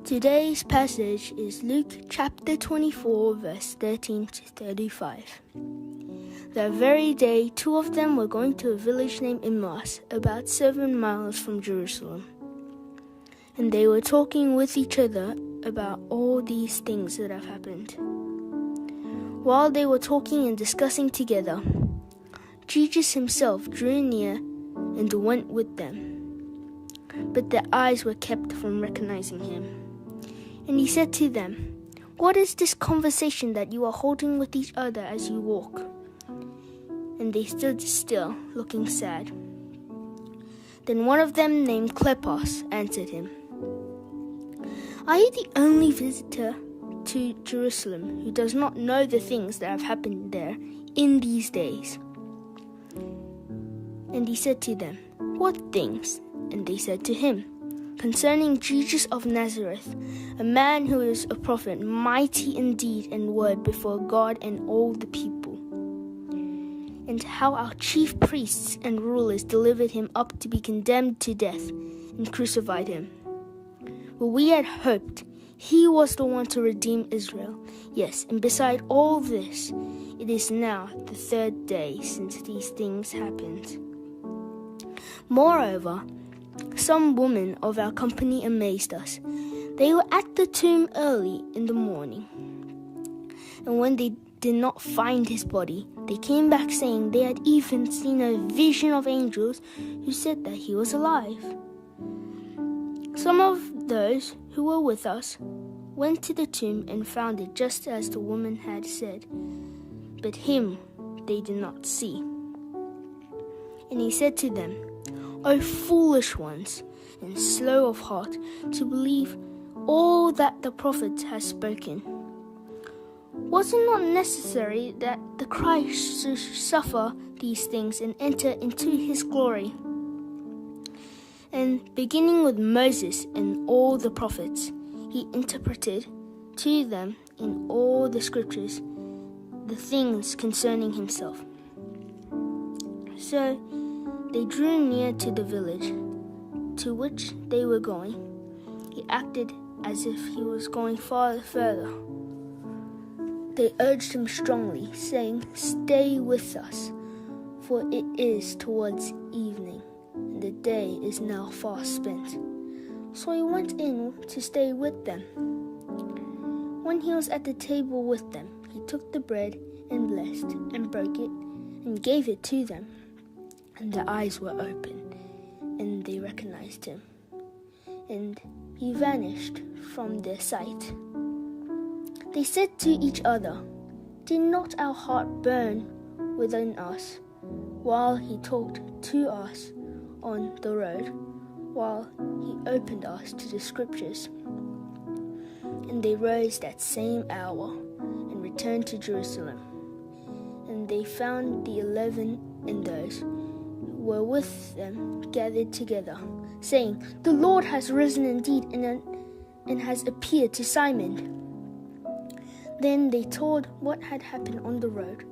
Today's passage is Luke chapter 24, verse 13 to 35. That very day, two of them were going to a village named Emmaus, about 7 miles from Jerusalem. And they were talking with each other about all these things that have happened. While they were talking and discussing together, Jesus himself drew near and went with them. But their eyes were kept from recognizing him. And he said to them, "What is this conversation that you are holding with each other as you walk?" And they stood still, looking sad. Then one of them, named Cleopas, answered him, "Are you the only visitor to Jerusalem who does not know the things that have happened there in these days?" And he said to them, "What things?" And they said to him, "Concerning Jesus of Nazareth, a man who is a prophet, mighty in deed and word before God and all the people, and how our chief priests and rulers delivered him up to be condemned to death and crucified him. But we had hoped he was the one to redeem Israel. Yes, and beside all this, it is now the 3rd day since these things happened. Moreover, some women of our company amazed us. They were at the tomb early in the morning, and when they did not find his body, they came back saying they had even seen a vision of angels who said that he was alive. Some of those who were with us went to the tomb and found it just as the woman had said, but him they did not see." And he said to them, "O foolish ones, and slow of heart to believe all that the prophet has spoken. Was it not necessary that the Christ should suffer these things and enter into his glory?" And beginning with Moses and all the prophets, he interpreted to them in all the scriptures the things concerning himself. So they drew near to the village to which they were going. He acted as if he was going far further. They urged him strongly, saying, "Stay with us, for it is towards evening, and the day is now far spent." So he went in to stay with them. When he was at the table with them, he took the bread and blessed and broke it and gave it to them. And their eyes were open, and they recognized him. And he vanished from their sight. They said to each other, "Did not our heart burn within us while he talked to us on the road, while he opened us to the scriptures?" And they rose that same hour and returned to Jerusalem. And they found the 11 and those were with them gathered together, saying, "The Lord has risen indeed and has appeared to Simon." Then they told what had happened on the road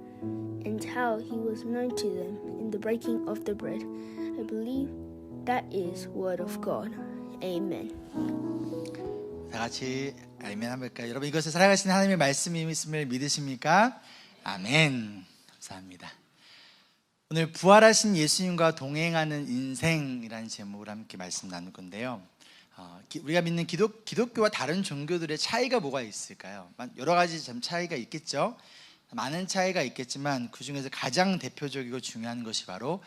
and how he was known to them in the breaking of the bread. I believe that is word of God. Amen. 다 같이 아멘 한번 할까요? 여러분, 이것을 살아가시는 하나님의 말씀이 있음을 믿으십니까? 아멘. 감사합니다. 오늘 부활하신 예수님과 동행하는 인생이라는 제목으로 함께 말씀 나눌 건데요. 우리가 믿는 기독교와 다른 종교들의 차이가 뭐가 있을까요? 여러 가지 참 차이가 있겠죠. 많은 차이가 있겠지만 그 중에서 가장 대표적이고 중요한 것이 바로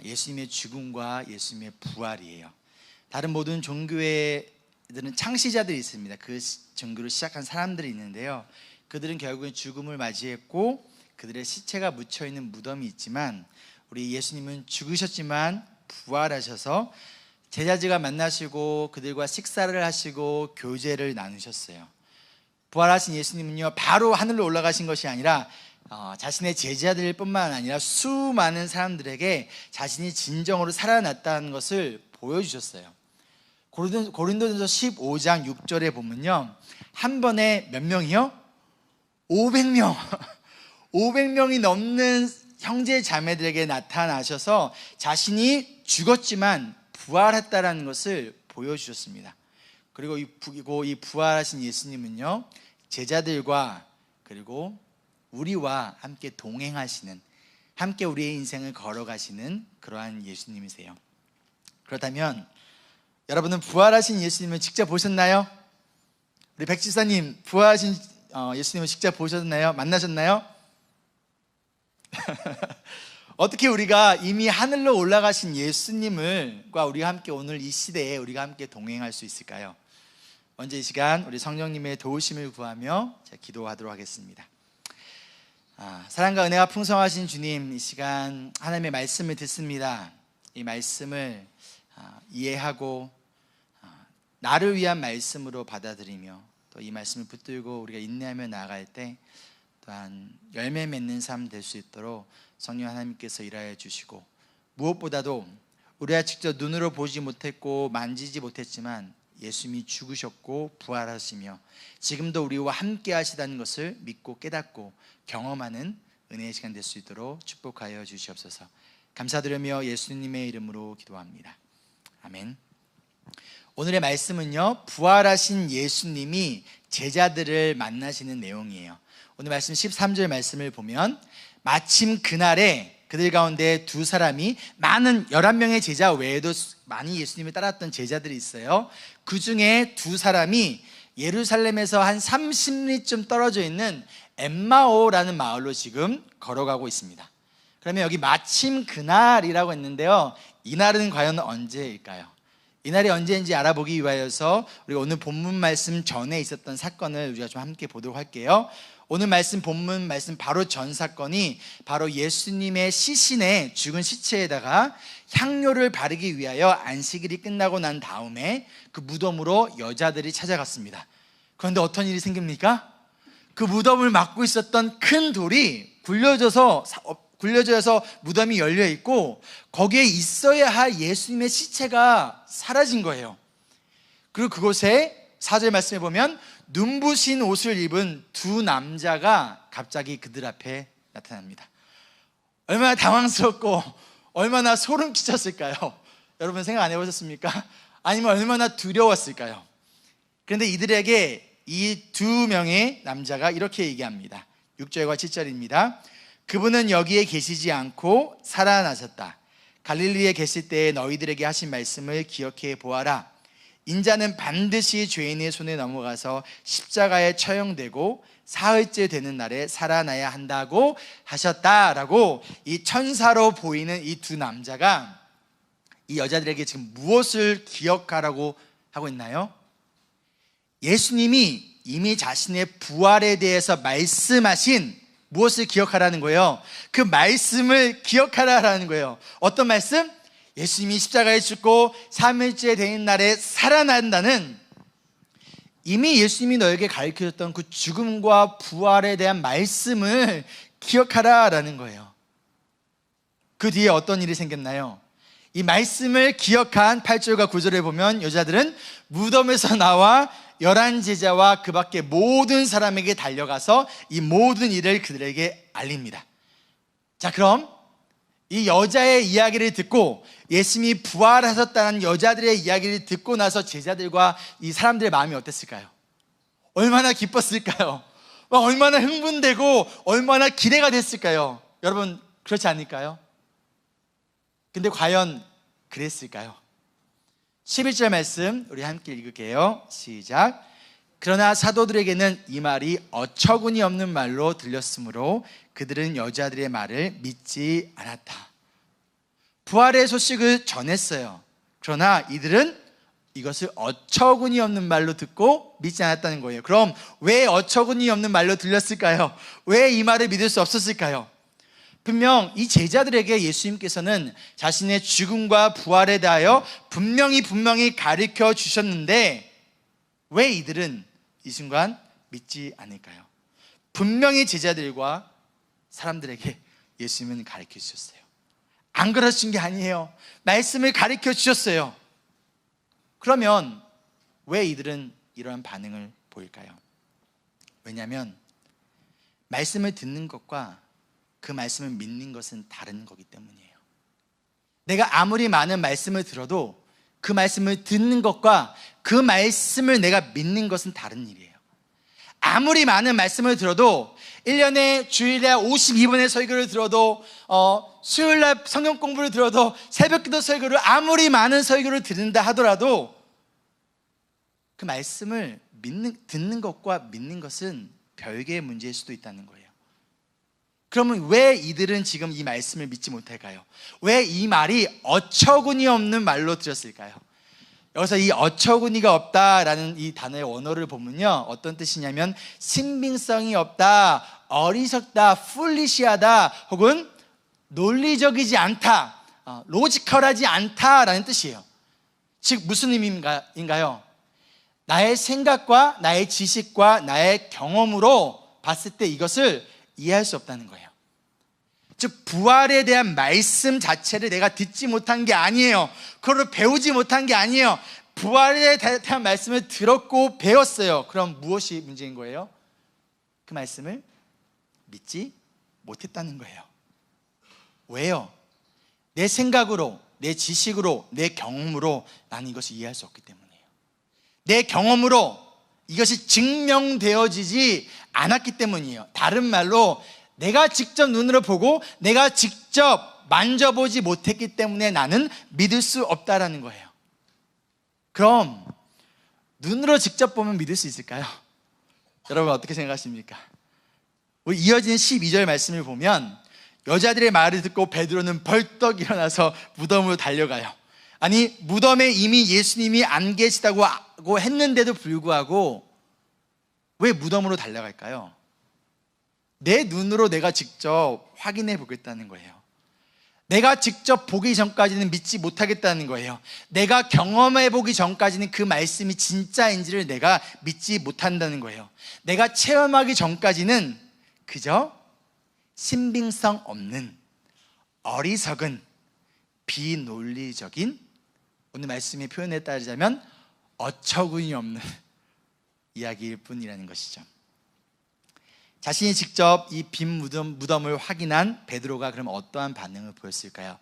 예수님의 죽음과 예수님의 부활이에요. 다른 모든 종교에들은 창시자들이 있습니다. 그 종교를 시작한 사람들이 있는데요. 그들은 결국엔 죽음을 맞이했고 그들의 시체가 묻혀있는 무덤이 있지만 우리 예수님은 죽으셨지만 부활하셔서 제자들과 만나시고 그들과 식사를 하시고 교제를 나누셨어요. 부활하신 예수님은요, 바로 하늘로 올라가신 것이 아니라 자신의 제자들 뿐만 아니라 수많은 사람들에게 자신이 진정으로 살아났다는 것을 보여주셨어요. 고린도전서 15장 6절에 보면요, 한 번에 몇 명이요? 500명 500명이 넘는 형제 자매들에게 나타나셔서 자신이 죽었지만 부활했다라는 것을 보여주셨습니다. 그리고 이 부활하신 예수님은요, 제자들과 그리고 우리와 함께 동행하시는, 함께 우리의 인생을 걸어가시는 그러한 예수님이세요. 그렇다면 여러분은 부활하신 예수님을 직접 보셨나요? 우리 백지사님, 부활하신 예수님을 직접 보셨나요? 만나셨나요? 어떻게 우리가 이미 하늘로 올라가신 예수님과 우리가 함께 오늘 이 시대에 우리가 함께 동행할 수 있을까요? 먼저 이 시간 우리 성령님의 도우심을 구하며 제가 기도하도록 하겠습니다. 사랑과 은혜가 풍성하신 주님, 이 시간 하나님의 말씀을 듣습니다. 이 말씀을 이해하고 나를 위한 말씀으로 받아들이며 또 이 말씀을 붙들고 우리가 인내하며 나아갈 때 또한 열매 맺는 삶 될 수 있도록 성령 하나님께서 일하여 주시고, 무엇보다도 우리가 직접 눈으로 보지 못했고 만지지 못했지만 예수님이 죽으셨고 부활하시며 지금도 우리와 함께 하시다는 것을 믿고 깨닫고 경험하는 은혜의 시간 될 수 있도록 축복하여 주시옵소서. 감사드리며 예수님의 이름으로 기도합니다. 아멘. 오늘의 말씀은요, 부활하신 예수님이 제자들을 만나시는 내용이에요. 오늘 말씀 13절 말씀을 보면 마침 그날에 그들 가운데 두 사람이, 많은 11명의 제자 외에도 많이 예수님을 따랐던 제자들이 있어요. 그 중에 두 사람이 예루살렘에서 한 30리쯤 떨어져 있는 엠마오라는 마을로 지금 걸어가고 있습니다. 그러면 여기 마침 그날이라고 했는데요, 이날은 과연 언제일까요? 이날이 언제인지 알아보기 위하여서 우리가 오늘 본문 말씀 전에 있었던 사건을 우리가 좀 함께 보도록 할게요. 오늘 말씀, 본문 말씀 바로 전 사건이 바로 예수님의 시신에, 죽은 시체에다가 향료를 바르기 위하여 안식일이 끝나고 난 다음에 그 무덤으로 여자들이 찾아갔습니다. 그런데 어떤 일이 생깁니까? 그 무덤을 막고 있었던 큰 돌이 굴려져서 무덤이 열려 있고 거기에 있어야 할 예수님의 시체가 사라진 거예요. 그리고 그곳에 4절 말씀에 보면 눈부신 옷을 입은 두 남자가 갑자기 그들 앞에 나타납니다. 얼마나 당황스럽고 얼마나 소름 끼쳤을까요? 여러분 생각 안 해보셨습니까? 아니면 얼마나 두려웠을까요? 그런데 이들에게 이 두 명의 남자가 이렇게 얘기합니다. 6절과 7절입니다. 그분은 여기에 계시지 않고 살아나셨다. 갈릴리에 계실 때에 너희들에게 하신 말씀을 기억해 보아라. 인자는 반드시 죄인의 손에 넘어가서 십자가에 처형되고 사흘째 되는 날에 살아나야 한다고 하셨다라고, 이 천사로 보이는 이 두 남자가 이 여자들에게 지금 무엇을 기억하라고 하고 있나요? 예수님이 이미 자신의 부활에 대해서 말씀하신 무엇을 기억하라는 거예요? 그 말씀을 기억하라는 거예요. 어떤 말씀? 예수님이 십자가에 죽고 3일째 되는 날에 살아난다는, 이미 예수님이 너에게 가르쳐줬던 그 죽음과 부활에 대한 말씀을 기억하라라는 거예요. 그 뒤에 어떤 일이 생겼나요? 이 말씀을 기억한 8절과 9절에 보면 여자들은 무덤에서 나와 11제자와 그 밖에 모든 사람에게 달려가서 이 모든 일을 그들에게 알립니다. 자, 그럼 이 여자의 이야기를 듣고 예수님이 부활하셨다는 여자들의 이야기를 듣고 나서 제자들과 이 사람들의 마음이 어땠을까요? 얼마나 기뻤을까요? 얼마나 흥분되고 얼마나 기대가 됐을까요? 여러분 그렇지 않을까요? 근데 과연 그랬을까요? 11절 말씀 우리 함께 읽을게요. 시작. 그러나 사도들에게는 이 말이 어처구니 없는 말로 들렸으므로 그들은 여자들의 말을 믿지 않았다. 부활의 소식을 전했어요. 그러나 이들은 이것을 어처구니 없는 말로 듣고 믿지 않았다는 거예요. 그럼 왜 어처구니 없는 말로 들렸을까요? 왜 이 말을 믿을 수 없었을까요? 분명 이 제자들에게 예수님께서는 자신의 죽음과 부활에 대하여 분명히 가르쳐 주셨는데 왜 이들은 이 순간 믿지 않을까요? 분명히 제자들과 사람들에게 예수님은 가르쳐 주셨어요. 안 그러신 게 아니에요. 말씀을 가르쳐 주셨어요. 그러면 왜 이들은 이러한 반응을 보일까요? 왜냐하면 말씀을 듣는 것과 그 말씀을 믿는 것은 다른 거기 때문이에요. 내가 아무리 많은 말씀을 들어도 그 말씀을 듣는 것과 그 말씀을 내가 믿는 것은 다른 일이에요. 아무리 많은 말씀을 들어도 1년에 주일에 52번의 설교를 들어도 수요일날 성경 공부를 들어도 새벽기도 설교를 아무리 많은 설교를 듣는다 하더라도 그 말씀을 듣는 것과 믿는 것은 별개의 문제일 수도 있다는 거예요. 그러면 왜 이들은 지금 이 말씀을 믿지 못할까요? 왜 이 말이 어처구니 없는 말로 들었을까요? 여기서 이 어처구니가 없다라는 이 단어의 원어를 보면요, 어떤 뜻이냐면 신빙성이 없다, 어리석다, 풀리시하다, 혹은 논리적이지 않다, 로지컬하지 않다라는 뜻이에요. 즉 무슨 의미인가요? 나의 생각과 나의 지식과 나의 경험으로 봤을 때 이것을 이해할 수 없다는 거예요. 즉 부활에 대한 말씀 자체를 내가 듣지 못한 게 아니에요. 그걸 배우지 못한 게 아니에요. 부활에 대한 말씀을 들었고 배웠어요. 그럼 무엇이 문제인 거예요? 그 말씀을 믿지 못했다는 거예요. 왜요? 내 생각으로, 내 지식으로, 내 경험으로 나는 이것을 이해할 수 없기 때문이에요. 내 경험으로 이것이 증명되어지지 않았기 때문이에요. 다른 말로 내가 직접 눈으로 보고 내가 직접 만져보지 못했기 때문에 나는 믿을 수 없다라는 거예요. 그럼 눈으로 직접 보면 믿을 수 있을까요? 여러분 어떻게 생각하십니까? 우리 이어지는 12절 말씀을 보면 여자들의 말을 듣고 베드로는 벌떡 일어나서 무덤으로 달려가요. 아니 무덤에 이미 예수님이 안 계시다고 했는데도 불구하고 왜 무덤으로 달려갈까요? 내 눈으로 내가 직접 확인해 보겠다는 거예요. 내가 직접 보기 전까지는 믿지 못하겠다는 거예요. 내가 경험해 보기 전까지는 그 말씀이 진짜인지를 내가 믿지 못한다는 거예요. 내가 체험하기 전까지는 그저 신빙성 없는 어리석은 비논리적인, 오늘 말씀의 표현에 따르자면 어처구니 없는 이야기일 뿐이라는 것이죠. 자신이 직접 이 빈 무덤을 확인한 베드로가 그럼 어떠한 반응을 보였을까요?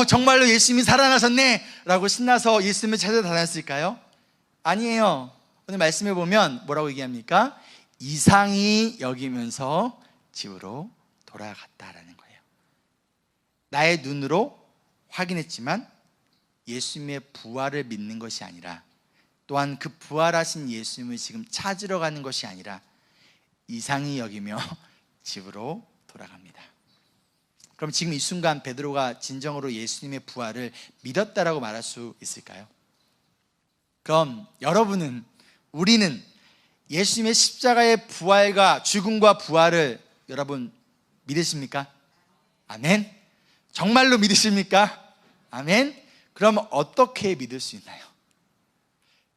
정말로 예수님이 살아나셨네 라고 신나서 예수님을 찾아다녔을까요? 아니에요. 오늘 말씀해 보면 뭐라고 얘기합니까? 이상히 여기면서 집으로 돌아갔다라는 거예요. 나의 눈으로 확인했지만 예수님의 부활을 믿는 것이 아니라, 또한 그 부활하신 예수님을 지금 찾으러 가는 것이 아니라 이상히 여기며 집으로 돌아갑니다. 그럼 지금 이 순간 베드로가 진정으로 예수님의 부활을 믿었다라고 말할 수 있을까요? 그럼 여러분은, 우리는 예수님의 십자가의 부활과 죽음과 부활을 여러분 믿으십니까? 아멘. 정말로 믿으십니까? 아멘. 그럼 어떻게 믿을 수 있나요?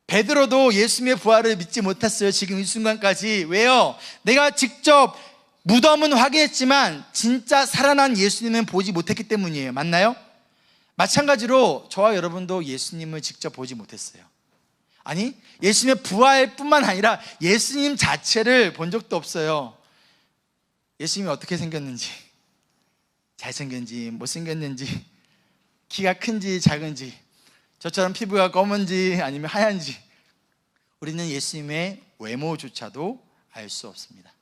베드로도 예수님의 부활을 믿지 못했어요. 지금 이 순간까지. 왜요? 내가 직접 무덤은 확인했지만 진짜 살아난 예수님은 보지 못했기 때문이에요. 맞나요? 마찬가지로 저와 여러분도 예수님을 직접 보지 못했어요. 아니, 예수님의 부활뿐만 아니라 예수님 자체를 본 적도 없어요. 예수님이 어떻게 생겼는지, 잘생겼는지 못생겼는지, 키가 큰지 작은지, 저처럼 피부가 검은지 아니면 하얀지, 우리는 예수님의 외모조차도 알 수 없습니다.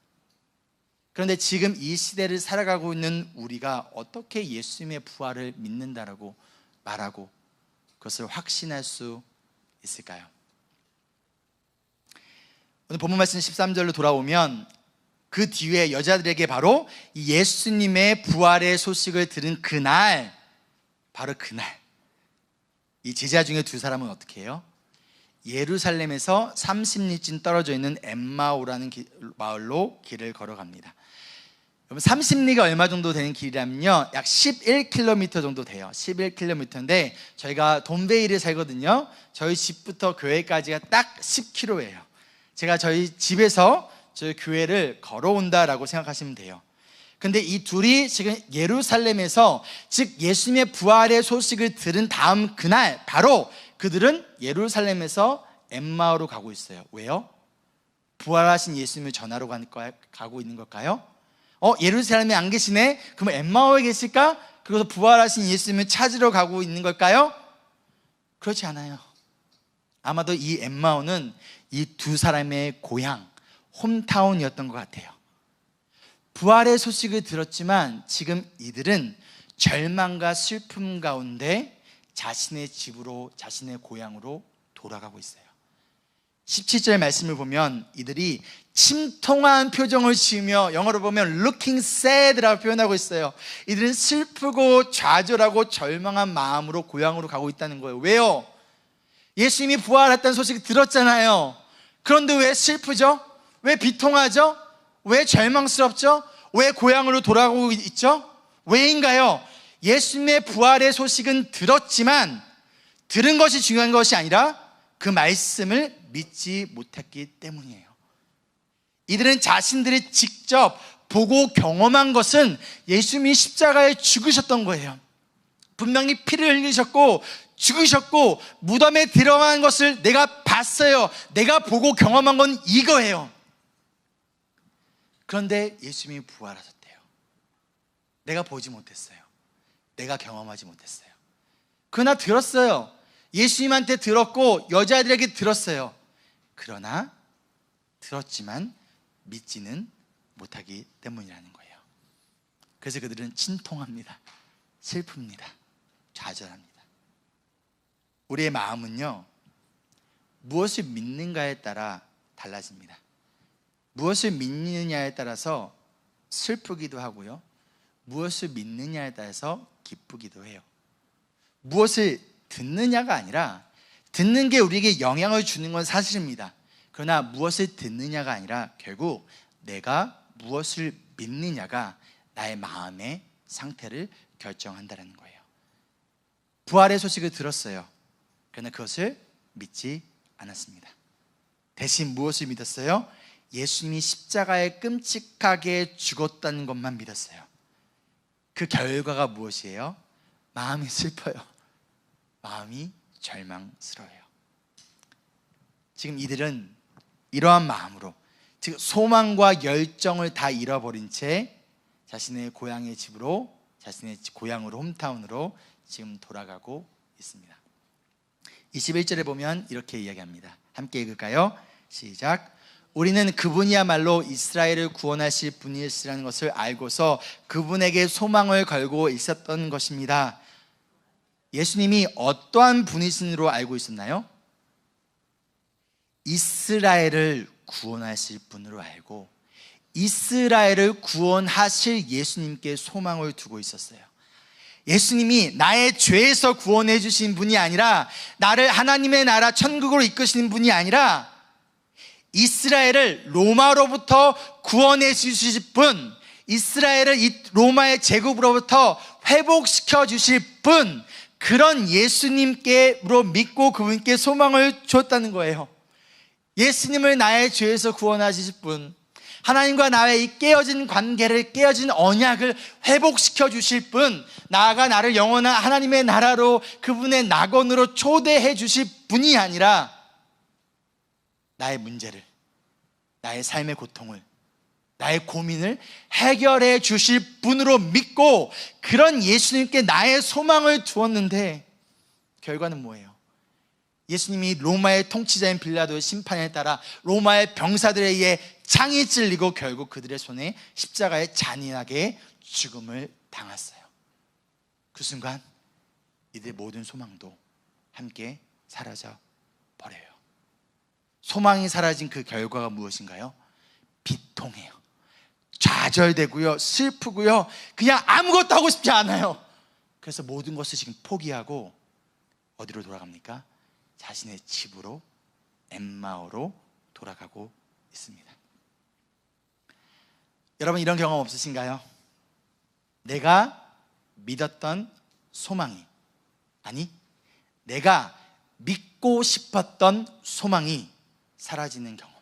그런데 지금 이 시대를 살아가고 있는 우리가 어떻게 예수님의 부활을 믿는다라고 말하고 그것을 확신할 수 있을까요? 오늘 본문 말씀 13절로 돌아오면 그 뒤에 여자들에게 바로 이 예수님의 부활의 소식을 들은 그날, 바로 그날 이 제자 중에 두 사람은 어떻게 해요? 예루살렘에서 30리쯤 떨어져 있는 엠마오라는 마을로 길을 걸어갑니다. 여러분 30리가 얼마 정도 되는 길이라면요, 약 11km 정도 돼요. 11km인데 저희가 돈베이를 살거든요. 저희 집부터 교회까지가 딱 10km예요. 제가 저희 집에서 저희 교회를 걸어온다라고 생각하시면 돼요. 근데 이 둘이 지금 예루살렘에서, 즉 예수님의 부활의 소식을 들은 다음 그날 바로 그들은 예루살렘에서 엠마오로 가고 있어요. 왜요? 부활하신 예수님을 전하러 가고 있는 걸까요? 예루살렘에 안 계시네? 그럼 엠마오에 계실까? 그래서 부활하신 예수님을 찾으러 가고 있는 걸까요? 그렇지 않아요. 아마도 이 엠마오는 이 두 사람의 고향, 홈타운이었던 것 같아요. 부활의 소식을 들었지만 지금 이들은 절망과 슬픔 가운데 자신의 집으로, 자신의 고향으로 돌아가고 있어요. 17절 말씀을 보면 이들이 침통한 표정을 지으며, 영어로 보면 looking sad라고 표현하고 있어요. 이들은 슬프고 좌절하고 절망한 마음으로 고향으로 가고 있다는 거예요. 왜요? 예수님이 부활했다는 소식을 들었잖아요. 그런데 왜 슬프죠? 왜 비통하죠? 왜 절망스럽죠? 왜 고향으로 돌아가고 있죠? 왜인가요? 예수님의 부활의 소식은 들었지만 들은 것이 중요한 것이 아니라 그 말씀을 믿지 못했기 때문이에요. 이들은 자신들이 직접 보고 경험한 것은 예수님이 십자가에 죽으셨던 거예요. 분명히 피를 흘리셨고 죽으셨고 무덤에 들어간 것을 내가 봤어요. 내가 보고 경험한 건 이거예요. 그런데 예수님이 부활하셨대요. 내가 보지 못했어요. 내가 경험하지 못했어요. 그러나 들었어요. 예수님한테 들었고 여자들에게 들었어요. 그러나 들었지만 믿지는 못하기 때문이라는 거예요. 그래서 그들은 침통합니다. 슬픕니다. 좌절합니다. 우리의 마음은요, 무엇을 믿는가에 따라 달라집니다. 무엇을 믿느냐에 따라서 슬프기도 하고요, 무엇을 믿느냐에 따라서 기쁘기도 해요. 무엇을 듣느냐가 아니라, 듣는 게 우리에게 영향을 주는 건 사실입니다. 그러나 무엇을 듣느냐가 아니라 결국 내가 무엇을 믿느냐가 나의 마음의 상태를 결정한다는 거예요. 부활의 소식을 들었어요. 그러나 그것을 믿지 않았습니다. 대신 무엇을 믿었어요? 예수님이 십자가에 끔찍하게 죽었다는 것만 믿었어요. 그 결과가 무엇이에요? 마음이 슬퍼요. 마음이 절망스러워요. 지금 이들은 이러한 마음으로, 즉 소망과 열정을 다 잃어버린 채 자신의 고향의 집으로, 자신의 고향으로, 홈타운으로 지금 돌아가고 있습니다. 21절에 보면 이렇게 이야기합니다. 함께 읽을까요? 시작. 우리는 그분이야말로 이스라엘을 구원하실 분이시라는 것을 알고서 그분에게 소망을 걸고 있었던 것입니다. 예수님이 어떠한 분이신으로 알고 있었나요? 이스라엘을 구원하실 분으로 알고 이스라엘을 구원하실 예수님께 소망을 두고 있었어요. 예수님이 나의 죄에서 구원해 주신 분이 아니라, 나를 하나님의 나라 천국으로 이끄시는 분이 아니라, 이스라엘을 로마로부터 구원해 주실 분, 이스라엘을 이 로마의 제국으로부터 회복시켜 주실 분, 그런 예수님께로 믿고 그분께 소망을 줬다는 거예요. 예수님을 나의 죄에서 구원하실 분, 하나님과 나의 이 깨어진 관계를, 깨어진 언약을 회복시켜 주실 분, 나아가 나를 영원한 하나님의 나라로, 그분의 낙원으로 초대해 주실 분이 아니라 나의 문제를, 나의 삶의 고통을, 나의 고민을 해결해 주실 분으로 믿고 그런 예수님께 나의 소망을 두었는데 결과는 뭐예요? 예수님이 로마의 통치자인 빌라도의 심판에 따라 로마의 병사들에 의해 창이 찔리고 결국 그들의 손에 십자가에 잔인하게 죽음을 당했어요. 그 순간 이들의 모든 소망도 함께 사라져 버려요. 소망이 사라진 그 결과가 무엇인가요? 비통해요. 좌절되고요, 슬프고요, 그냥 아무것도 하고 싶지 않아요. 그래서 모든 것을 지금 포기하고 어디로 돌아갑니까? 자신의 집으로, 엠마오로 돌아가고 있습니다. 여러분, 이런 경험 없으신가요? 내가 믿었던 소망이, 아니 내가 믿고 싶었던 소망이 사라지는 경험.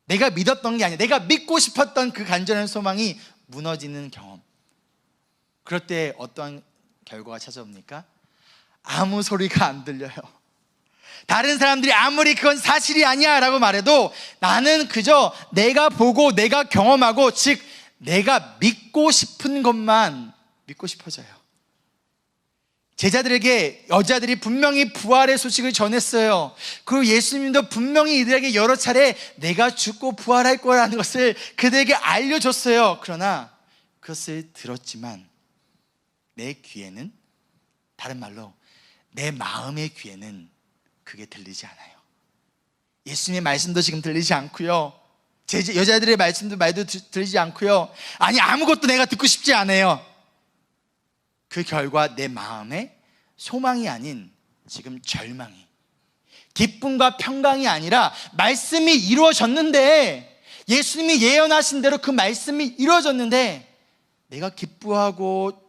내가 믿었던 게 아니라 내가 믿고 싶었던 그 간절한 소망이 무너지는 경험. 그럴 때 어떠한 결과가 찾아옵니까? 아무 소리가 안 들려요. 다른 사람들이 아무리 그건 사실이 아니야 라고 말해도 나는 그저 내가 보고 내가 경험하고, 즉 내가 믿고 싶은 것만 믿고 싶어져요. 제자들에게 여자들이 분명히 부활의 소식을 전했어요. 그리고 예수님도 분명히 이들에게 여러 차례 내가 죽고 부활할 거라는 것을 그들에게 알려줬어요. 그러나 그것을 들었지만 내 귀에는, 다른 말로 내 마음의 귀에는 그게 들리지 않아요. 예수님의 말씀도 지금 들리지 않고요, 여자들의 말도 들리지 않고요, 아니 아무것도 내가 듣고 싶지 않아요. 그 결과 내 마음에 소망이 아닌 지금 절망이, 기쁨과 평강이 아니라 말씀이 이루어졌는데, 예수님이 예언하신 대로 그 말씀이 이루어졌는데 내가 기뻐하고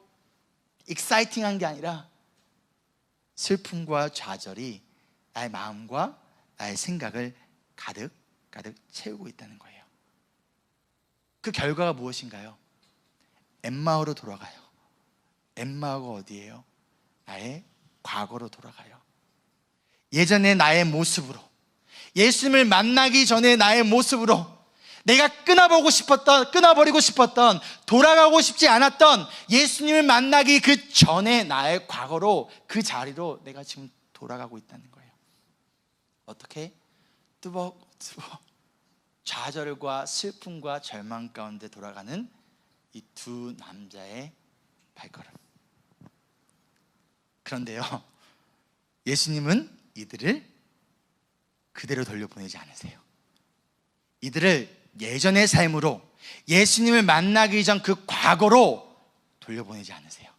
익사이팅한 게 아니라 슬픔과 좌절이 나의 마음과 나의 생각을 가득 채우고 있다는 거예요. 그 결과가 무엇인가요? 엠마오로 돌아가요. 엠마오가 어디예요? 나의 과거로 돌아가요. 예전의 나의 모습으로, 예수님을 만나기 전에 나의 모습으로, 내가 끊어버리고 싶었던, 돌아가고 싶지 않았던 예수님을 만나기 그 전에 나의 과거로, 그 자리로 내가 지금 돌아가고 있다는 거예요. 어떻게? 뚜벅뚜벅 좌절과 슬픔과 절망 가운데 돌아가는 이 두 남자의 발걸음. 그런데요, 예수님은 이들을 그대로 돌려보내지 않으세요. 이들을 예전의 삶으로, 예수님을 만나기 전 그 과거로 돌려보내지 않으세요.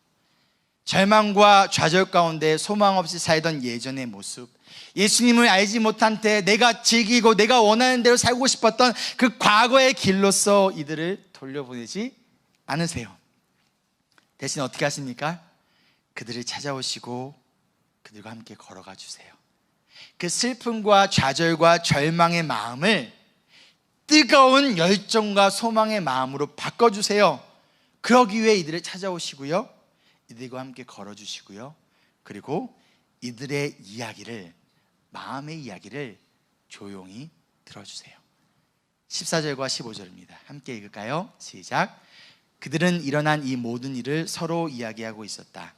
절망과 좌절 가운데 소망 없이 살던 예전의 모습, 예수님을 알지 못한 때 내가 즐기고 내가 원하는 대로 살고 싶었던 그 과거의 길로서 이들을 돌려보내지 않으세요. 대신 어떻게 하십니까? 그들을 찾아오시고 그들과 함께 걸어가 주세요. 그 슬픔과 좌절과 절망의 마음을 뜨거운 열정과 소망의 마음으로 바꿔주세요. 그러기 위해 이들을 찾아오시고요, 이들과 함께 걸어주시고요, 그리고 이들의 이야기를, 마음의 이야기를 조용히 들어주세요. 14절과 15절입니다. 함께 읽을까요? 시작. 그들은 일어난 이 모든 일을 서로 이야기하고 있었다.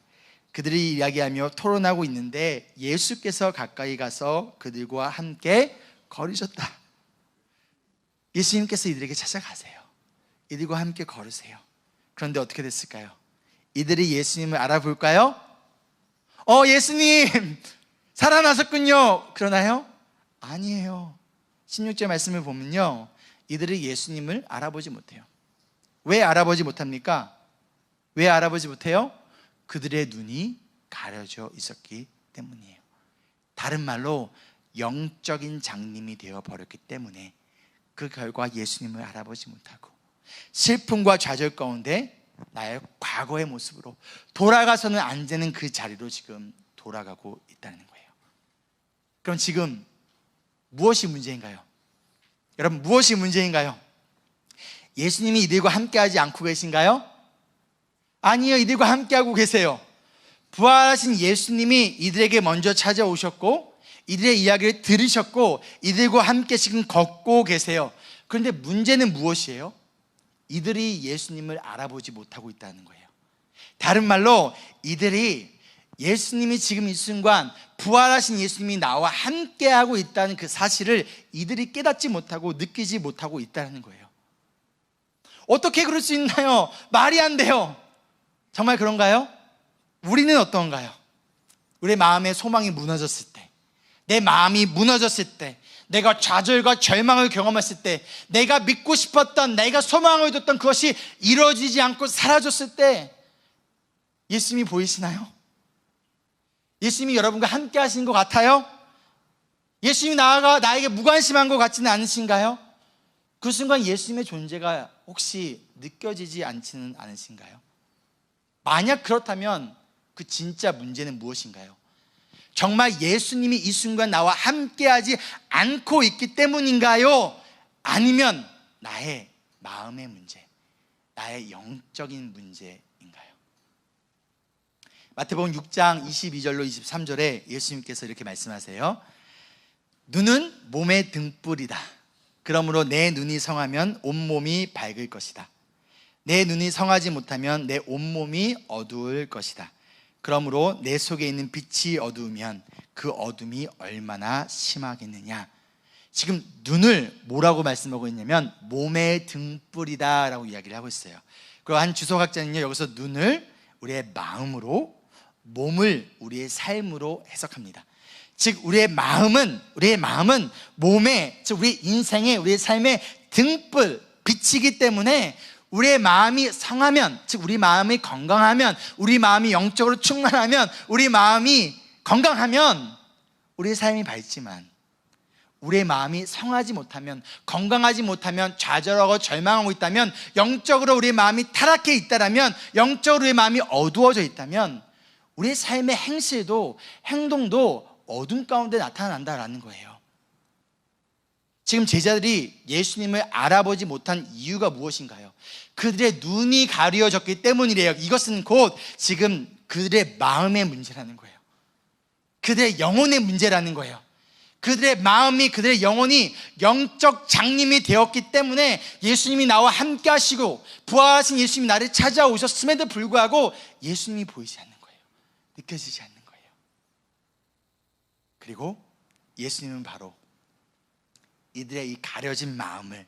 그들이 이야기하며 토론하고 있는데 예수께서 가까이 가서 그들과 함께 걸으셨다. 예수님께서 이들에게 찾아가세요. 이들과 함께 걸으세요. 그런데 어떻게 됐을까요? 이들이 예수님을 알아볼까요? 예수님 살아나셨군요. 그러나요? 아니에요. 16절 말씀을 보면요, 이들이 예수님을 알아보지 못해요. 왜 알아보지 못합니까? 왜 알아보지 못해요? 그들의 눈이 가려져 있었기 때문이에요. 다른 말로 영적인 장님이 되어 버렸기 때문에 그 결과 예수님을 알아보지 못하고 슬픔과 좌절 가운데 나의 과거의 모습으로 돌아가서는 안 되는 그 자리로 지금 돌아가고 있다는 거예요. 그럼 지금 무엇이 문제인가요? 여러분, 무엇이 문제인가요? 예수님이 이들과 함께하지 않고 계신가요? 아니요, 이들과 함께하고 계세요. 부활하신 예수님이 이들에게 먼저 찾아오셨고 이들의 이야기를 들으셨고 이들과 함께 지금 걷고 계세요. 그런데 문제는 무엇이에요? 이들이 예수님을 알아보지 못하고 있다는 거예요. 다른 말로 이들이 예수님이 지금 이 순간, 부활하신 예수님이 나와 함께하고 있다는 그 사실을 이들이 깨닫지 못하고 느끼지 못하고 있다는 거예요. 어떻게 그럴 수 있나요? 말이 안 돼요. 정말 그런가요? 우리는 어떤가요? 우리의 마음의 소망이 무너졌을 때, 내 마음이 무너졌을 때, 내가 좌절과 절망을 경험했을 때, 내가 믿고 싶었던, 내가 소망을 뒀던 그것이 이루어지지 않고 사라졌을 때 예수님이 보이시나요? 예수님이 여러분과 함께 하시는 것 같아요? 예수님이 나에게 무관심한 것 같지는 않으신가요? 그 순간 예수님의 존재가 혹시 느껴지지 않지는 않으신가요? 만약 그렇다면 그 진짜 문제는 무엇인가요? 정말 예수님이 이 순간 나와 함께하지 않고 있기 때문인가요? 아니면 나의 마음의 문제, 나의 영적인 문제인가요? 마태복음 6장 22절로 23절에 예수님께서 이렇게 말씀하세요. 눈은 몸의 등불이다. 그러므로 내 눈이 성하면 온몸이 밝을 것이다. 내 눈이 성하지 못하면 내 온몸이 어두울 것이다. 그러므로 내 속에 있는 빛이 어두우면 그 어둠이 얼마나 심하겠느냐. 지금 눈을 뭐라고 말씀하고 있냐면 몸의 등불이다 라고 이야기를 하고 있어요. 그리고 한 주석학자는요, 여기서 눈을 우리의 마음으로, 몸을 우리의 삶으로 해석합니다. 즉 우리의 마음은 몸의, 즉 우리 인생의, 우리의 삶의 등불, 빛이기 때문에 우리의 마음이 성하면, 즉 우리 마음이 건강하면, 우리 마음이 영적으로 충만하면, 우리 마음이 건강하면 우리의 삶이 밝지만, 우리의 마음이 성하지 못하면, 건강하지 못하면, 좌절하고 절망하고 있다면, 영적으로 우리의 마음이 타락해 있다면, 영적으로 우리의 마음이 어두워져 있다면 우리의 삶의 행실도 행동도 어둠 가운데 나타난다라는 거예요. 지금 제자들이 예수님을 알아보지 못한 이유가 무엇인가요? 그들의 눈이 가려졌기 때문이래요. 이것은 곧 지금 그들의 마음의 문제라는 거예요. 그들의 영혼의 문제라는 거예요. 그들의 마음이, 그들의 영혼이 영적 장님이 되었기 때문에 예수님이 나와 함께 하시고 부활하신 예수님이 나를 찾아오셨음에도 불구하고 예수님이 보이지 않는 거예요. 느껴지지 않는 거예요. 그리고 예수님은 바로 이들의 이 가려진 마음을,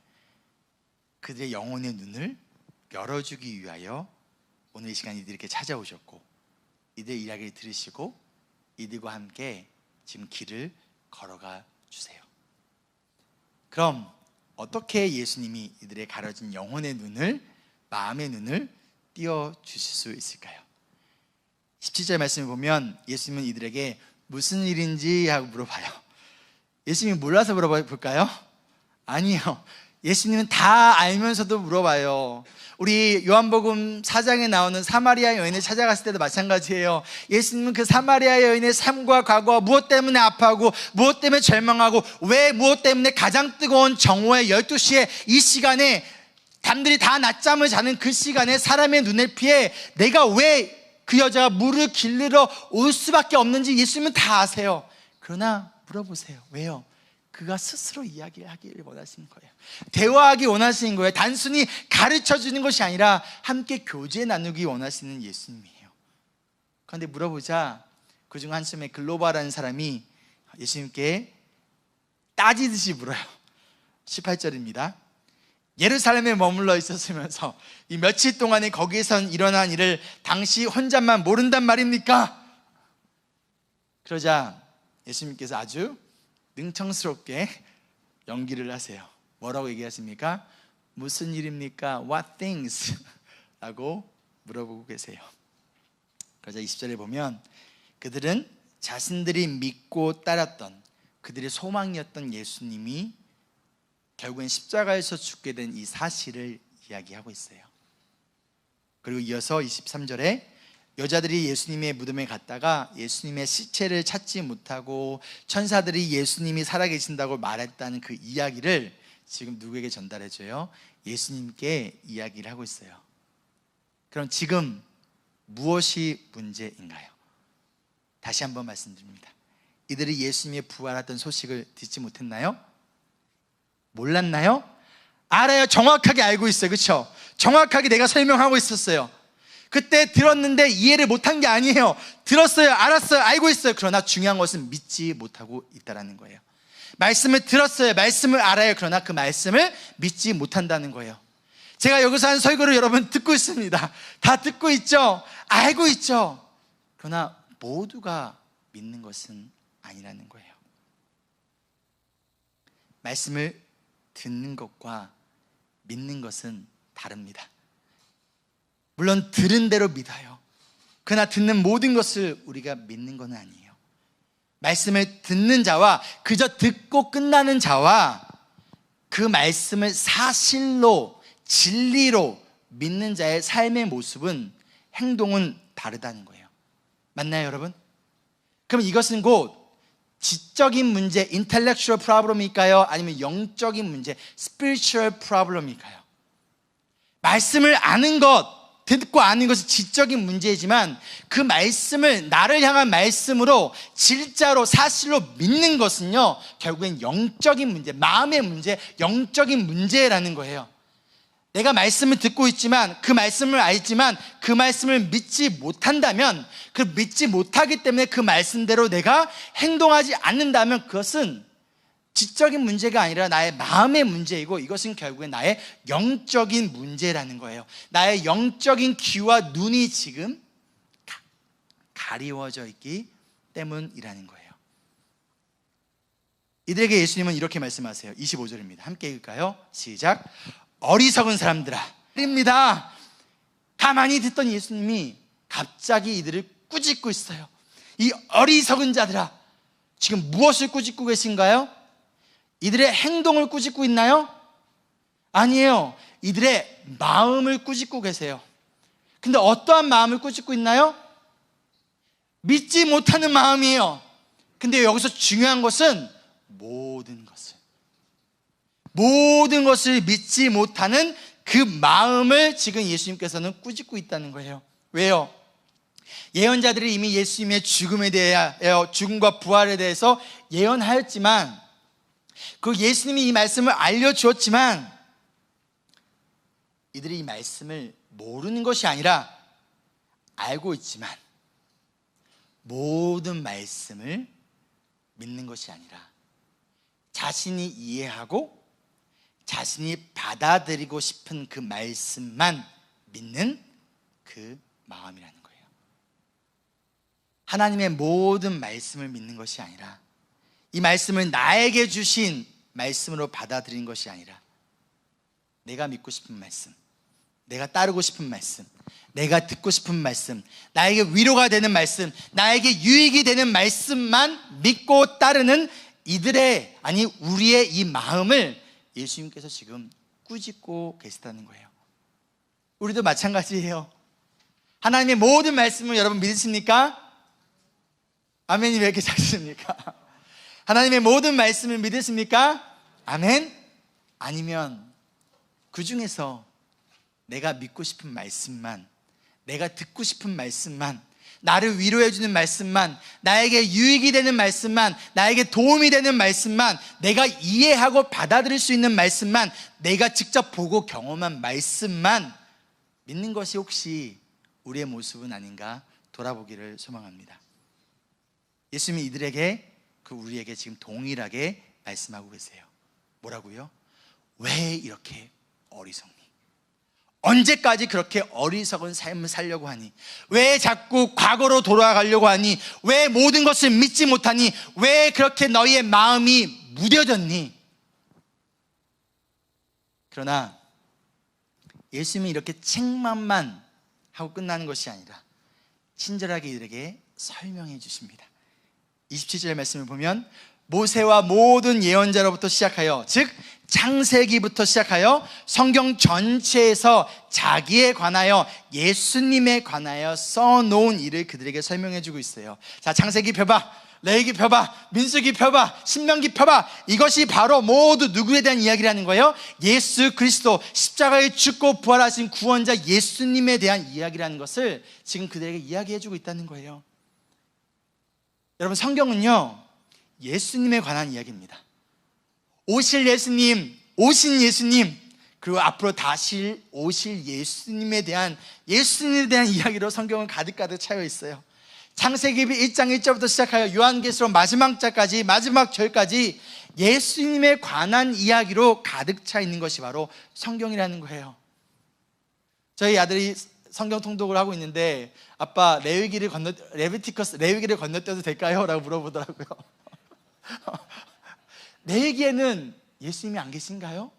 그들의 영혼의 눈을 열어주기 위하여 오늘 이 시간 이들에게 찾아오셨고, 이들의 이야기를 들으시고 이들과 함께 지금 길을 걸어가 주세요. 그럼 어떻게 예수님이 이들의 가려진 영혼의 눈을, 마음의 눈을 띄워주실 수 있을까요? 17절 말씀을 보면 예수님은 이들에게 무슨 일인지 하고 물어봐요. 예수님이 몰라서 물어볼까요? 아니요. 예수님은 다 알면서도 물어봐요. 우리 요한복음 4장에 나오는 사마리아 여인을 찾아갔을 때도 마찬가지예요. 예수님은 그 사마리아 여인의 삶과 과거와 무엇 때문에 아파하고 무엇 때문에 절망하고 왜 무엇 때문에 가장 뜨거운 정오의 12시에 이 시간에 남들이 다 낮잠을 자는 그 시간에 사람의 눈을 피해 내가 왜 그 여자가 물을 길르러 올 수밖에 없는지 예수님은 다 아세요. 그러나 물어보세요. 왜요? 그가 스스로 이야기하기를 원하시는 거예요. 대화하기 원하시는 거예요. 단순히 가르쳐 주는 것이 아니라 함께 교제 나누기 원하시는 예수님이에요. 그런데 물어보자 그중 한숨에 글로바라는 사람이 예수님께 따지듯이 물어요. 18절입니다. 예루살렘에 머물러 있었으면서 이 며칠 동안에 거기에선 일어난 일을 당시 혼자만 모른단 말입니까? 그러자 예수님께서 아주 능청스럽게 연기를 하세요. 뭐라고 얘기하십니까? 무슨 일입니까? What things? 라고 물어보고 계세요. 그러자 20절에 보면 그들은 자신들이 믿고 따랐던 그들의 소망이었던 예수님이 결국엔 십자가에서 죽게 된 이 사실을 이야기하고 있어요. 그리고 이어서 23절에 여자들이 예수님의 무덤에 갔다가 예수님의 시체를 찾지 못하고 천사들이 예수님이 살아계신다고 말했다는 그 이야기를 지금 누구에게 전달해줘요? 예수님께 이야기를 하고 있어요. 그럼 지금 무엇이 문제인가요? 다시 한번 말씀드립니다. 이들이 예수님의 부활했던 소식을 듣지 못했나요? 몰랐나요? 알아요. 정확하게 알고 있어요. 그렇죠? 정확하게 내가 설명하고 있었어요. 그때 들었는데 이해를 못한 게 아니에요. 들었어요. 알았어요. 알고 있어요. 그러나 중요한 것은 믿지 못하고 있다는 거예요. 말씀을 들었어요. 말씀을 알아요. 그러나 그 말씀을 믿지 못한다는 거예요. 제가 여기서 한 설교를 여러분 듣고 있습니다. 다 듣고 있죠? 알고 있죠? 그러나 모두가 믿는 것은 아니라는 거예요. 말씀을 듣는 것과 믿는 것은 다릅니다. 물론 들은 대로 믿어요. 그러나 듣는 모든 것을 우리가 믿는 건 아니에요. 말씀을 듣는 자와 그저 듣고 끝나는 자와 그 말씀을 사실로 진리로 믿는 자의 삶의 모습은, 행동은 다르다는 거예요. 맞나요, 여러분? 그럼 이것은 곧 지적인 문제, intellectual problem일까요? 아니면 영적인 문제, spiritual problem일까요? 말씀을 아는 것, 듣고 아는 것은 지적인 문제이지만 그 말씀을, 나를 향한 말씀으로 진짜로 사실로 믿는 것은요, 결국엔 영적인 문제, 마음의 문제, 영적인 문제라는 거예요. 내가 말씀을 듣고 있지만, 그 말씀을 알지만 그 말씀을 믿지 못한다면, 그 믿지 못하기 때문에 그 말씀대로 내가 행동하지 않는다면 그것은 지적인 문제가 아니라 나의 마음의 문제이고, 이것은 결국에 나의 영적인 문제라는 거예요. 나의 영적인 귀와 눈이 지금 가리워져 있기 때문이라는 거예요. 이들에게 예수님은 이렇게 말씀하세요. 25절입니다. 함께 읽을까요? 시작. 어리석은 사람들아. 입니다. 가만히 듣던 예수님이 갑자기 이들을 꾸짖고 있어요. 이 어리석은 자들아, 지금 무엇을 꾸짖고 계신가요? 이들의 행동을 꾸짖고 있나요? 아니에요. 이들의 마음을 꾸짖고 계세요. 근데 어떠한 마음을 꾸짖고 있나요? 믿지 못하는 마음이에요. 근데 여기서 중요한 것은 모든 것을 믿지 못하는 그 마음을 지금 예수님께서는 꾸짖고 있다는 거예요. 왜요? 예언자들이 이미 예수님의 죽음에 대하여, 죽음과 부활에 대해서 예언하였지만, 그 예수님이 이 말씀을 알려주었지만, 이들이 이 말씀을 모르는 것이 아니라 알고 있지만, 모든 말씀을 믿는 것이 아니라 자신이 이해하고 자신이 받아들이고 싶은 그 말씀만 믿는 그 마음이라는 거예요. 하나님의 모든 말씀을 믿는 것이 아니라, 이 말씀을 나에게 주신 말씀으로 받아들인 것이 아니라, 내가 믿고 싶은 말씀, 내가 따르고 싶은 말씀, 내가 듣고 싶은 말씀, 나에게 위로가 되는 말씀, 나에게 유익이 되는 말씀만 믿고 따르는 이들의, 아니 우리의 이 마음을 예수님께서 지금 꾸짖고 계시다는 거예요. 우리도 마찬가지예요. 하나님의 모든 말씀을 여러분 믿으십니까? 아멘이 왜 이렇게 작습니까? 하나님의 모든 말씀을 믿으십니까? 아멘? 아니면 그 중에서 내가 믿고 싶은 말씀만, 내가 듣고 싶은 말씀만, 나를 위로해주는 말씀만, 나에게 유익이 되는 말씀만, 나에게 도움이 되는 말씀만, 내가 이해하고 받아들일 수 있는 말씀만, 내가 직접 보고 경험한 말씀만 믿는 것이 혹시 우리의 모습은 아닌가 돌아보기를 소망합니다. 예수님이 이들에게, 우리에게 지금 동일하게 말씀하고 계세요. 뭐라고요? 왜 이렇게 어리석니? 언제까지 그렇게 어리석은 삶을 살려고 하니? 왜 자꾸 과거로 돌아가려고 하니? 왜 모든 것을 믿지 못하니? 왜 그렇게 너희의 마음이 무뎌졌니? 그러나 예수님이 이렇게 책망만 하고 끝나는 것이 아니라 친절하게 이들에게 설명해 주십니다. 27절 말씀을 보면, 모세와 모든 예언자로부터 시작하여, 즉 창세기부터 시작하여 성경 전체에서 자기에 관하여, 예수님에 관하여 써놓은 일을 그들에게 설명해 주고 있어요. 자, 창세기 펴봐, 레위기 펴봐, 민수기 펴봐, 신명기 펴봐. 이것이 바로 모두 누구에 대한 이야기라는 거예요? 예수 그리스도, 십자가에 죽고 부활하신 구원자 예수님에 대한 이야기라는 것을 지금 그들에게 이야기해 주고 있다는 거예요. 여러분, 성경은요 예수님에 관한 이야기입니다. 오실 예수님, 오신 예수님, 그리고 앞으로 다시 오실 예수님에 대한 이야기로 성경은 가득가득 차여 있어요. 창세기 1장 1절부터 시작하여 요한계시록 마지막 장까지, 마지막 절까지 예수님에 관한 이야기로 가득 차 있는 것이 바로 성경이라는 거예요. 저희 아들이 성경 통독을 하고 있는데, 아빠 레위기를 건너뛰어도 될까요? 라고 물어보더라고요. 레위기에는 예수님이 안 계신가요?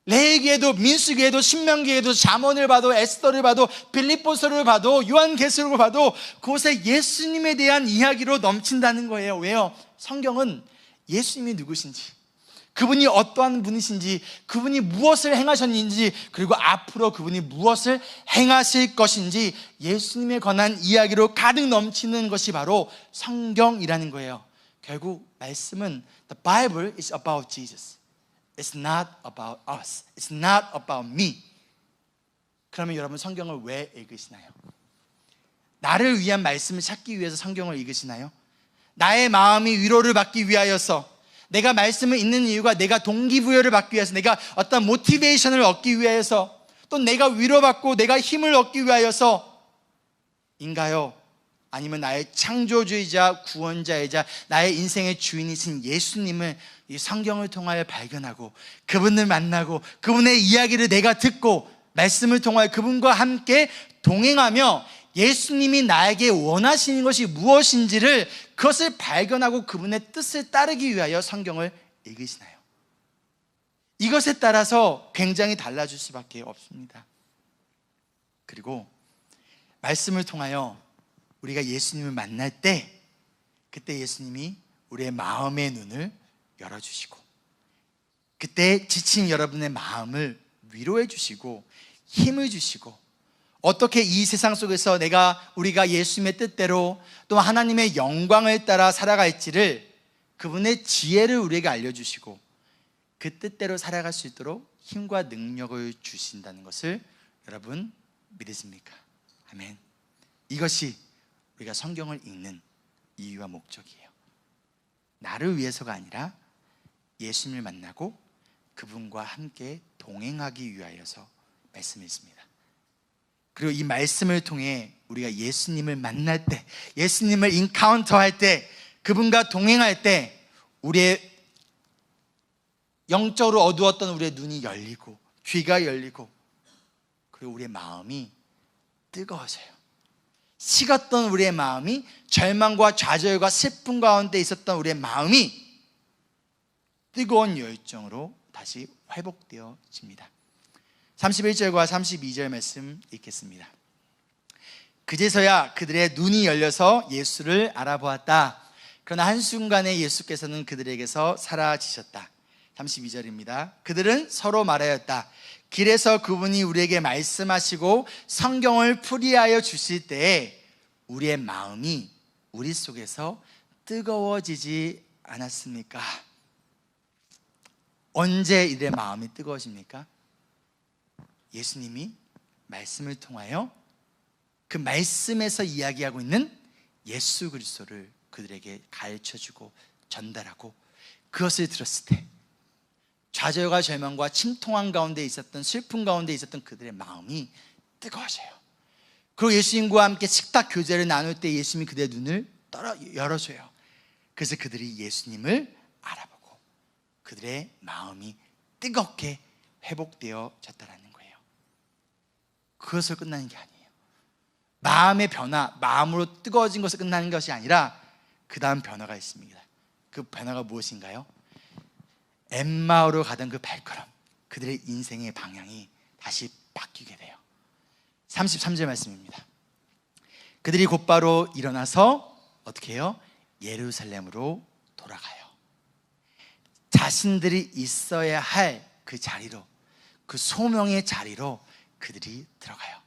레위기에도, 민수기에도, 신명기에도, 잠언을 봐도, 에스더를 봐도, 빌립보서를 봐도, 요한계시록을 봐도 그곳에 예수님에 대한 이야기로 넘친다는 거예요. 왜요? 성경은 예수님이 누구신지, 그분이 어떠한 분이신지, 그분이 무엇을 행하셨는지, 그리고 앞으로 그분이 무엇을 행하실 것인지 예수님에 관한 이야기로 가득 넘치는 것이 바로 성경이라는 거예요. 결국 말씀은 The Bible is about Jesus. It's not about us. It's not about me. 그러면 여러분, 성경을 왜 읽으시나요? 나를 위한 말씀을 찾기 위해서 성경을 읽으시나요? 나의 마음이 위로를 받기 위하여서, 내가 말씀을 읽는 이유가 내가 동기부여를 받기 위해서, 내가 어떤 모티베이션을 얻기 위해서, 또 내가 위로받고 내가 힘을 얻기 위하여서인가요? 아니면 나의 창조주이자 구원자이자 나의 인생의 주인이신 예수님을 이 성경을 통하여 발견하고 그분을 만나고 그분의 이야기를 내가 듣고 말씀을 통하여 그분과 함께 동행하며 예수님이 나에게 원하시는 것이 무엇인지를 그것을 발견하고 그분의 뜻을 따르기 위하여 성경을 읽으시나요? 이것에 따라서 굉장히 달라질 수밖에 없습니다. 그리고 말씀을 통하여 우리가 예수님을 만날 때 그때 예수님이 우리의 마음의 눈을 열어주시고 그때 지친 여러분의 마음을 위로해 주시고 힘을 주시고 어떻게 이 세상 속에서 우리가 예수님의 뜻대로 또 하나님의 영광을 따라 살아갈지를 그분의 지혜를 우리에게 알려주시고 그 뜻대로 살아갈 수 있도록 힘과 능력을 주신다는 것을 여러분 믿으십니까? 아멘. 이것이 우리가 성경을 읽는 이유와 목적이에요. 나를 위해서가 아니라 예수님을 만나고 그분과 함께 동행하기 위하여서 말씀을 읽습니다. 그리고 이 말씀을 통해 우리가 예수님을 만날 때, 예수님을 인카운터할 때, 그분과 동행할 때 우리의 영적으로 어두웠던 우리의 눈이 열리고 귀가 열리고 그리고 우리의 마음이 뜨거워져요. 식었던 우리의 마음이, 절망과 좌절과 슬픔 가운데 있었던 우리의 마음이 뜨거운 열정으로 다시 회복되어집니다. 31절과 32절 말씀 읽겠습니다. 그제서야 그들의 눈이 열려서 예수를 알아보았다. 그러나 한순간에 예수께서는 그들에게서 사라지셨다. 32절입니다. 그들은 서로 말하였다. 길에서 그분이 우리에게 말씀하시고 성경을 풀이하여 주실 때에 우리의 마음이 우리 속에서 뜨거워지지 않았습니까? 언제 이들의 마음이 뜨거워집니까? 예수님이 말씀을 통하여 그 말씀에서 이야기하고 있는 예수 그리스도를 그들에게 가르쳐주고 전달하고 그것을 들었을 때 좌절과 절망과 침통한 가운데 있었던, 슬픔 가운데 있었던 그들의 마음이 뜨거워져요. 그리고 예수님과 함께 식탁 교제를 나눌 때 예수님이 그들의 눈을 열어줘요. 그래서 그들이 예수님을 알아보고 그들의 마음이 뜨겁게 회복되어졌다는 거예요. 그것을 끝나는 게 아니에요. 마음의 변화, 마음으로 뜨거워진 것을 끝나는 것이 아니라 그 다음 변화가 있습니다. 그 변화가 무엇인가요? 엠마오로 가던 그 발걸음, 그들의 인생의 방향이 다시 바뀌게 돼요. 33절 말씀입니다. 그들이 곧바로 일어나서 어떻게 해요? 예루살렘으로 돌아가요. 자신들이 있어야 할 그 자리로, 그 소명의 자리로 그들이 들어가요.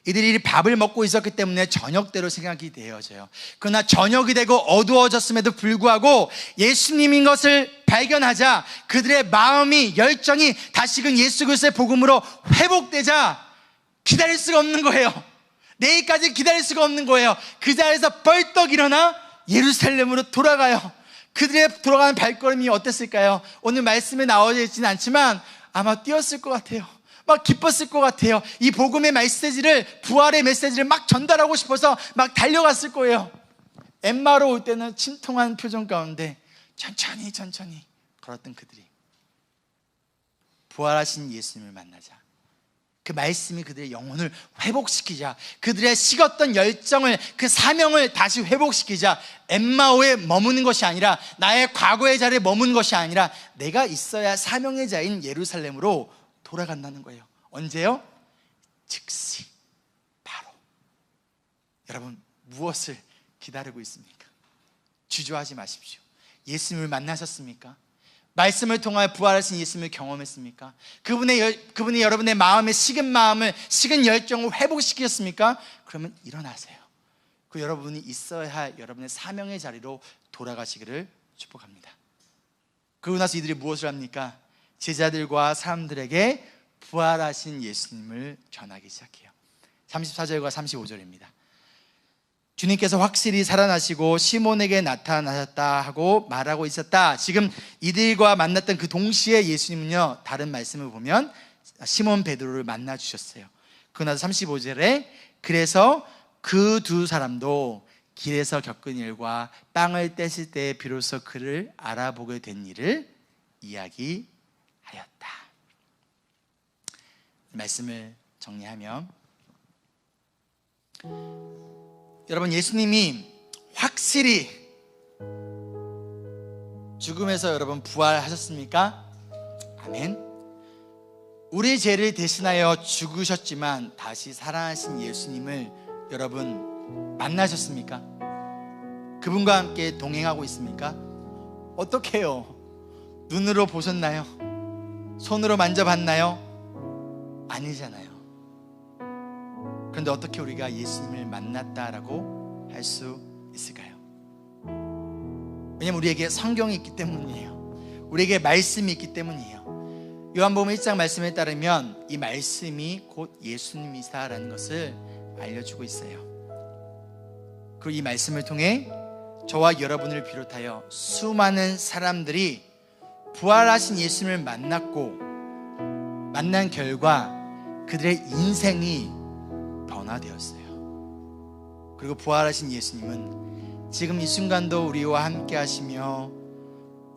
이들이 밥을 먹고 있었기 때문에 저녁대로 생각이 되어져요. 그러나 저녁이 되고 어두워졌음에도 불구하고 예수님인 것을 발견하자 그들의 마음이, 열정이 다시금 예수 그리스도의 복음으로 회복되자 기다릴 수가 없는 거예요. 내일까지 기다릴 수가 없는 거예요. 그 자리에서 벌떡 일어나 예루살렘으로 돌아가요. 그들의 돌아가는 발걸음이 어땠을까요? 오늘 말씀에 나와 있지는 않지만 아마 뛰었을 것 같아요. 막 기뻤을 것 같아요. 이 복음의 메시지를, 부활의 메시지를 막 전달하고 싶어서 막 달려갔을 거예요. 엠마로 올 때는 침통한 표정 가운데 천천히 걸었던 그들이 부활하신 예수님을 만나자 그 말씀이 그들의 영혼을 회복시키자, 그들의 식었던 열정을, 그 사명을 다시 회복시키자, 엠마오에 머무는 것이 아니라, 나의 과거의 자리에 머무는 것이 아니라 내가 있어야 사명의 자인 예루살렘으로 돌아간다는 거예요. 언제요? 즉시, 바로. 여러분, 무엇을 기다리고 있습니까? 주저하지 마십시오. 예수님을 만나셨습니까? 말씀을 통하여 부활하신 예수님을 경험했습니까? 그분이 여러분의 마음의 식은 마음을, 식은 열정을 회복시키셨습니까? 그러면 일어나세요. 그 여러분이 있어야 할 여러분의 사명의 자리로 돌아가시기를 축복합니다. 그러고 나서 이들이 무엇을 합니까? 제자들과 사람들에게 부활하신 예수님을 전하기 시작해요. 34절과 35절입니다. 주님께서 확실히 살아나시고 시몬에게 나타나셨다 하고 말하고 있었다. 지금 이들과 만났던 그 동시에 예수님은요, 다른 말씀을 보면 시몬 베드로를 만나 주셨어요. 그러고 나서 35절에 그래서 그 두 사람도 길에서 겪은 일과 빵을 떼실 때 비로소 그를 알아보게 된 일을 이야기하였다. 말씀을 정리하면, 여러분, 예수님이 확실히 죽음에서 여러분 부활하셨습니까? 아멘. 우리 죄를 대신하여 죽으셨지만 다시 살아나신 예수님을 여러분 만나셨습니까? 그분과 함께 동행하고 있습니까? 어떻게 해요? 눈으로 보셨나요? 손으로 만져봤나요? 아니잖아요. 그런데 어떻게 우리가 예수님을 만났다라고 할 수 있을까요? 왜냐면 우리에게 성경이 있기 때문이에요. 우리에게 말씀이 있기 때문이에요. 요한복음 1장 말씀에 따르면 이 말씀이 곧 예수님이시다라는 것을 알려주고 있어요. 그리고 이 말씀을 통해 저와 여러분을 비롯하여 수많은 사람들이 부활하신 예수님을 만난 결과 그들의 인생이 변화되었어요. 그리고 부활하신 예수님은 지금 이 순간도 우리와 함께 하시며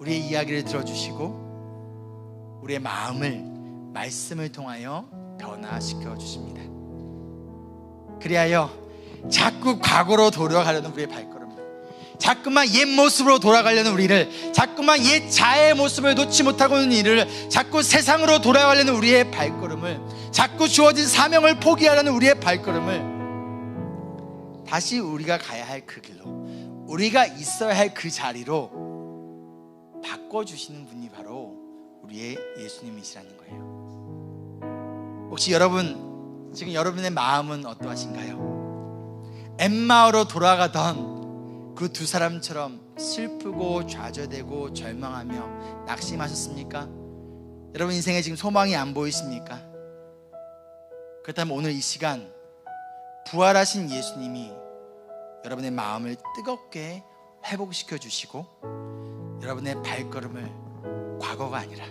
우리의 이야기를 들어주시고 우리의 마음을 말씀을 통하여 변화시켜 주십니다. 그리하여 자꾸 과거로 돌아가려는 우리의 발걸음, 자꾸만 옛 모습으로 돌아가려는 우리를, 자꾸만 옛 자아의 모습을 놓지 못하고 있는 이를, 자꾸 세상으로 돌아가려는 우리의 발걸음을, 자꾸 주어진 사명을 포기하려는 우리의 발걸음을 다시 우리가 가야 할 그 길로, 우리가 있어야 할 그 자리로 바꿔주시는 분이 바로 우리의 예수님이시라는 거예요. 혹시 여러분, 지금 여러분의 마음은 어떠하신가요? 엠마오로 돌아가던 그 두 사람처럼 슬프고 좌절되고 절망하며 낙심하셨습니까? 여러분 인생에 지금 소망이 안 보이십니까? 그렇다면 오늘 이 시간 부활하신 예수님이 여러분의 마음을 뜨겁게 회복시켜 주시고 여러분의 발걸음을 과거가 아니라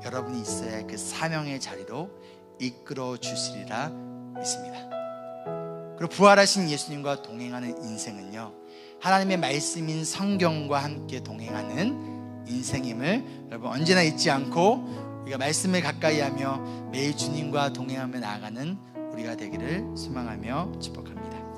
여러분이 있어야 할 그 사명의 자리로 이끌어 주시리라 믿습니다. 그리고 부활하신 예수님과 동행하는 인생은요, 하나님의 말씀인 성경과 함께 동행하는 인생임을 여러분 언제나 잊지 않고 우리가 말씀을 가까이 하며 매일 주님과 동행하며 나아가는 우리가 되기를 소망하며 축복합니다.